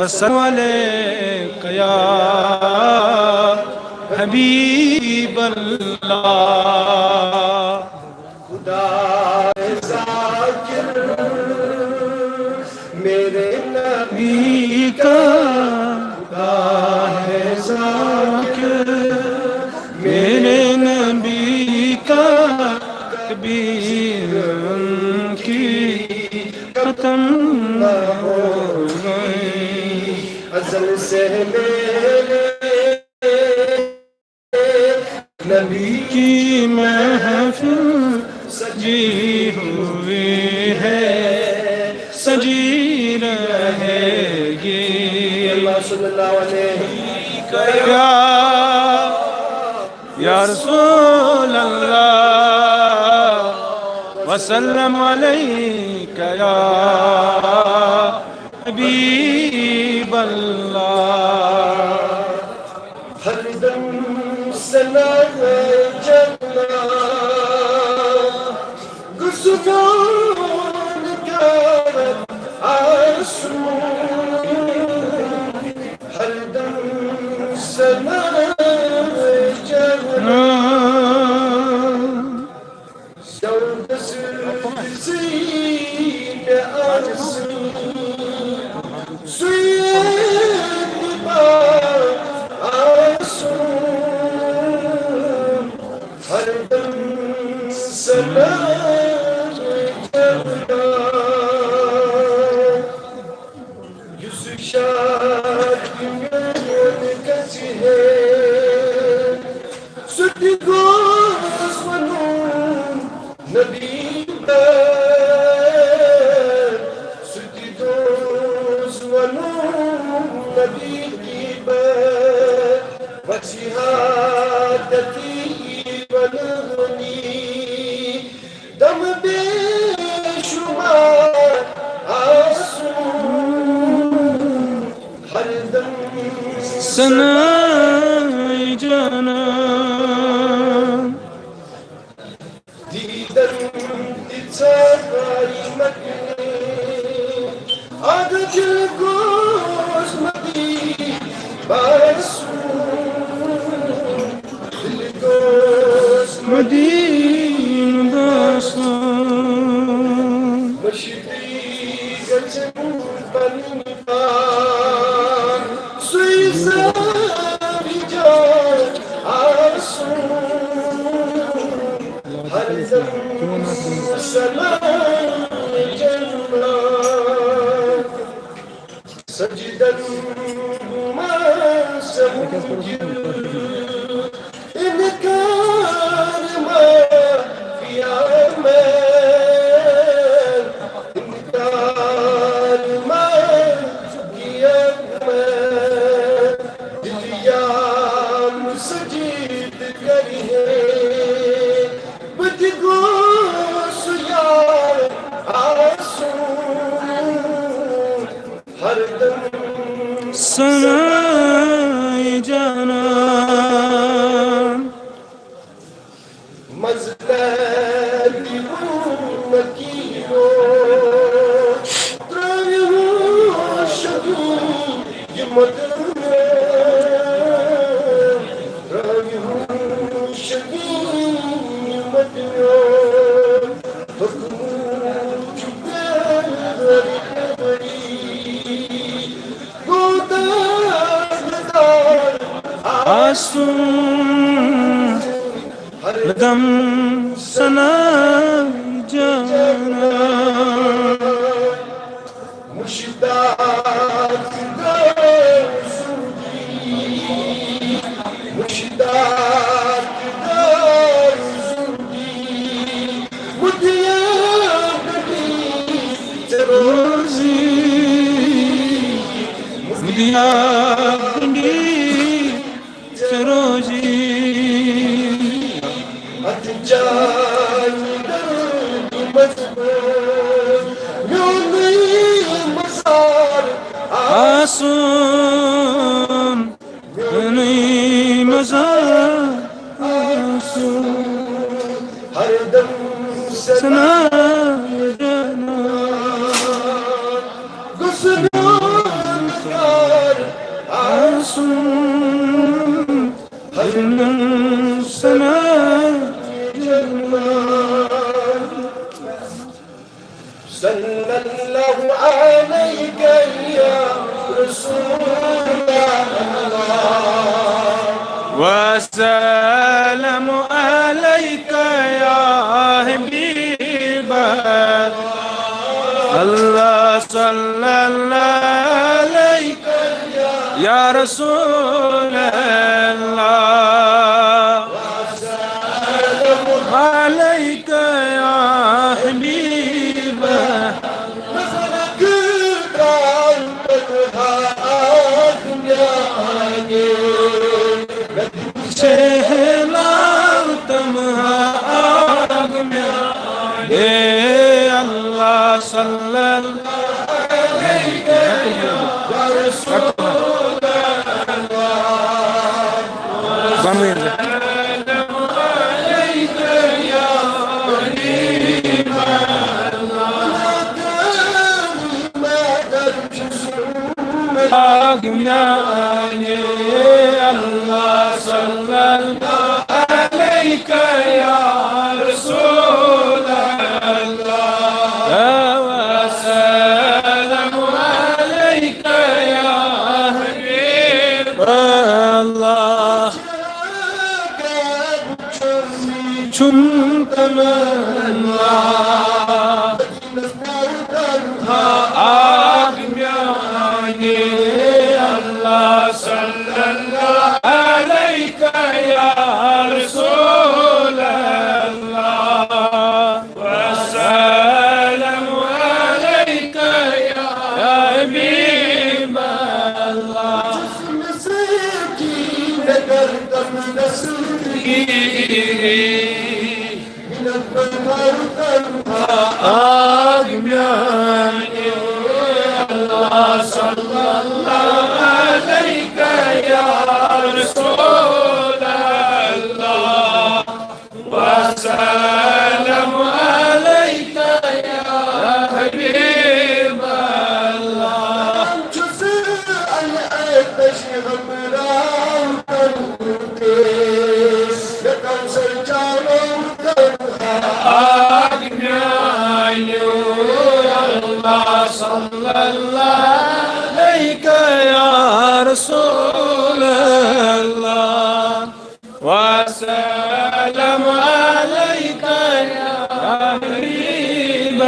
वसल्लम अलैका या हबीब अल्लाह। खुदा ज़ाकिर मेरे नबी का, खुदा है ज़ाकिर मेरे नबी का, कबीर उनकी खत्म न हो गई। अज़ल से मेरे नबी की महफिल सजी हुई है, सजी रहेगी। अल्लाह सल्लल्लाहु अलैहि या रसूल अल्लाह वसल्लम अलैका या हबीब अल्लाह। हरदम सना है जन्नत गुस्तान का आंसू, हरदम सना है जन्नत शौक़ से आंसू हरदम सना Yusuf Şahin'in kaçıhe Sütü Osman'ın Nabi'den Sütü Osman'ın Nabi'den Bak şehadeti balığını Dam beşumar asun Hardam सनाए जाना Didem ditsaray makne Adacıl gozmadi basun Dil gozmadi Medina दास्तान Mashidi gacım banipan Suizari can asun Hardam salam cennet Secden masahujir İnkar ma fiyamel İnkar ma fiyamel Dilyam secid karihe Bıdgo suyar asun Hardam सनाए जाना Mazlati ummatiyo Trayo shadu yamadne Trayo shadu yamadne Hukmu chukari kabari Godar आसूं दम सनाए जाना Müşidat Gâzûdi Müşidat Gâzûdi Mudiyâgâdi Terozi मुदिया Sarojini Atacağın dağılmazmaz Yolunu mazar आसूं नहीं मज़ा आसूं Hardam sana सनाए जाना Gusnun ka मासूम हर सना सल्लल्लाहु अलैका या वसल्लम अलैका या हबीब अल्लाह सल्लल्लाहु अलैका या रसूल अल्लाह अलैका या हबीब अल्लाह सल्लल्लाहु अलैहि अल्लाह सल्लल्लाहु अलैका या रसूल अल्लाह वसल्लम अलैका या हबीब अल्लाह चुन तमन्ना अल्लाह सल्लल्लाहु अलैका या रसूल अल्लाह वसल्लम अलैका या हबीब अल्लाह अल्लाह सल्लल्लाहु अलैका या रसूल अल्लाह वसल्लम अलैका या हबीब अल्लाह अल्लाह सल्लल्लाहु अलैका या रसूल अल्लाह वसल्लम अलैका या हबीब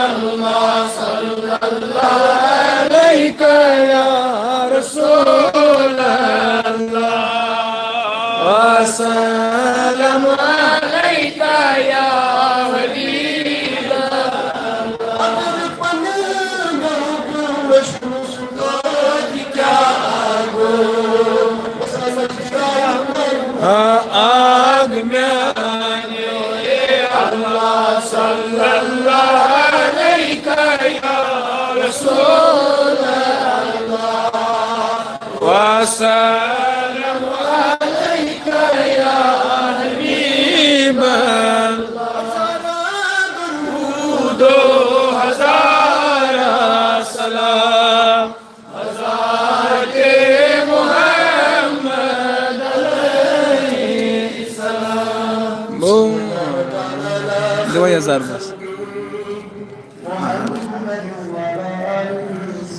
अल्लाह सल्लल्लाहु अलैका या रसूल अल्लाह वसल्लम अलैका या हबीब आग में अल्लाह सल्लल्लाहु अलैका या रसूल वसल्लम अलैका या हबीब दो हजार सलाम हजार के मोहम्मद अलैहि सलाम 2000 बस